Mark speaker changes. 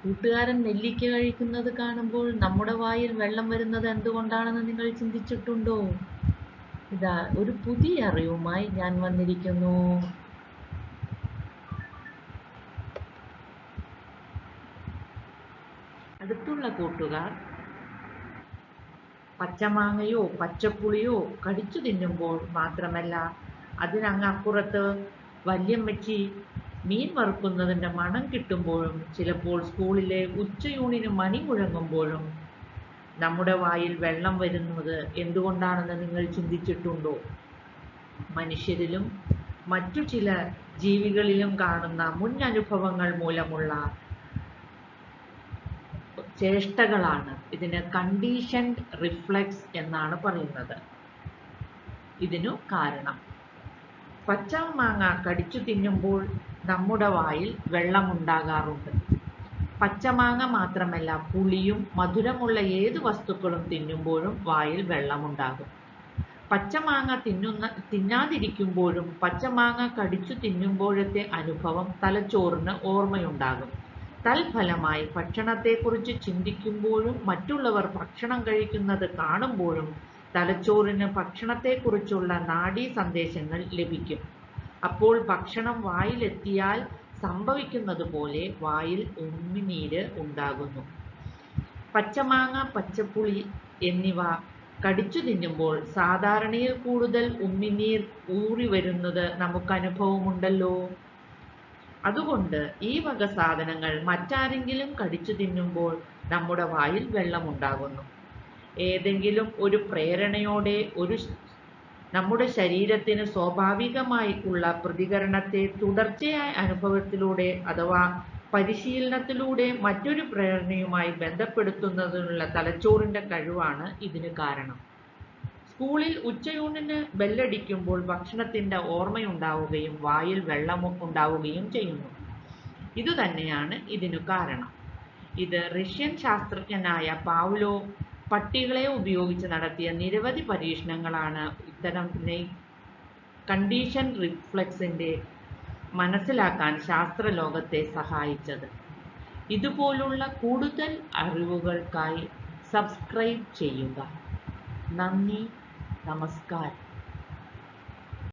Speaker 1: കൂട്ടുകാരൻ നെല്ലിക്ക കഴിക്കുന്നത് കാണുമ്പോൾ നമ്മുടെ വായിൽ വെള്ളം വരുന്നത് എന്തുകൊണ്ടാണെന്ന് നിങ്ങൾ ചിന്തിച്ചിട്ടുണ്ടോ? ഇതാ ഒരു പുതിയ അറിവുമായി ഞാൻ വന്നിരിക്കുന്നു. അടുത്തുള്ള കൂട്ടുകാർ പച്ചമാങ്ങയോ പച്ചപ്പുളിയോ കടിച്ചു തിന്നുമ്പോൾ മാത്രമല്ല, അതിനങ്ങപ്പുറത്ത് വല്യമ്മച്ചി മീൻ വറുക്കുന്നതിൻ്റെ മണം കിട്ടുമ്പോഴും, ചിലപ്പോൾ സ്കൂളിലെ ഉച്ചയൂണിന് മണി മുഴങ്ങുമ്പോഴും നമ്മുടെ വായിൽ വെള്ളം വരുന്നത് എന്തുകൊണ്ടാണെന്ന് നിങ്ങൾ ചിന്തിച്ചിട്ടുണ്ടോ? മനുഷ്യരിലും മറ്റു ചില ജീവികളിലും കാണുന്ന മുൻ അനുഭവങ്ങൾ മൂലമുള്ള ചേഷ്ടകളാണ്. ഇതിന് കണ്ടീഷൻഡ് റിഫ്ലെക്സ് എന്നാണ് പറയുന്നത്. ഇതിനു കാരണം പച്ചമാങ്ങ കടിച്ചു തിന്നുമ്പോൾ നമ്മുടെ വായിൽ വെള്ളമുണ്ടാകാറുണ്ട്. പച്ചമാങ്ങ മാത്രമല്ല, പുളിയും മധുരമുള്ള ഏത് വസ്തുക്കളും തിന്നുമ്പോഴും വായിൽ വെള്ളമുണ്ടാകും. പച്ചമാങ്ങ തിന്നാതിരിക്കുമ്പോഴും പച്ചമാങ്ങ കടിച്ചു തിന്നുമ്പോഴത്തെ അനുഭവം തലച്ചോറിന് ഓർമ്മയുണ്ടാകും. തൽഫലമായി ഭക്ഷണത്തെക്കുറിച്ച് ചിന്തിക്കുമ്പോഴും മറ്റുള്ളവർ ഭക്ഷണം കഴിക്കുന്നത് കാണുമ്പോഴും തലച്ചോറിന് ഭക്ഷണത്തെക്കുറിച്ചുള്ള നാഡീ സന്ദേശങ്ങൾ ലഭിക്കും. അപ്പോൾ ഭക്ഷണം വായിലെത്തിയാൽ സംഭവിക്കുന്നത് പോലെ വായിൽ ഉമിനീര് ഉണ്ടാകുന്നു. പച്ചമാങ്ങ, പച്ചപ്പുളി എന്നിവ കടിച്ചു തിന്നുമ്പോൾ സാധാരണയിൽ കൂടുതൽ ഉമിനീർ ഊറി വരുന്നത് നമുക്ക് അനുഭവമുണ്ടല്ലോ. അതുകൊണ്ട് ഈ വക സാധനങ്ങൾ മറ്റാരെങ്കിലും കടിച്ചു തിന്നുമ്പോൾ നമ്മുടെ വായിൽ വെള്ളമുണ്ടാകുന്നു. ഏതെങ്കിലും ഒരു പ്രേരണയോടെ നമ്മുടെ ശരീരത്തിന് സ്വാഭാവികമായി ഉള്ള പ്രതികരണത്തെ തുടർച്ചയായ അനുഭവത്തിലൂടെ അഥവാ പരിശീലനത്തിലൂടെ മറ്റൊരു പ്രേരണയുമായി ബന്ധപ്പെടുത്തുന്നതിനുള്ള തലച്ചോറിൻ്റെ കഴിവാണ് ഇതിന് കാരണം. സ്കൂളിൽ ഉച്ചയൂണിന് ബെല്ലടിക്കുമ്പോൾ ഭക്ഷണത്തിൻ്റെ ഓർമ്മയുണ്ടാവുകയും വായിൽ വെള്ളം ഉണ്ടാവുകയും ചെയ്യുന്നു. ഇതുതന്നെയാണ് ഇതിനു കാരണം. ഇത് റഷ്യൻ ശാസ്ത്രജ്ഞനായ പാവ്ലോ പട്ടികളെ ഉപയോഗിച്ച് നടത്തിയ നിരവധി പരീക്ഷണങ്ങളാണ് ഇത്തരം കണ്ടീഷൻ റിഫ്ലെക്സിൻ്റെ മനസ്സിലാക്കാൻ ശാസ്ത്രലോകത്തെ സഹായിച്ചത്. ഇതുപോലുള്ള കൂടുതൽ അറിവുകൾക്കായി സബ്സ്ക്രൈബ് ചെയ്യുക. നന്ദി, നമസ്കാരം.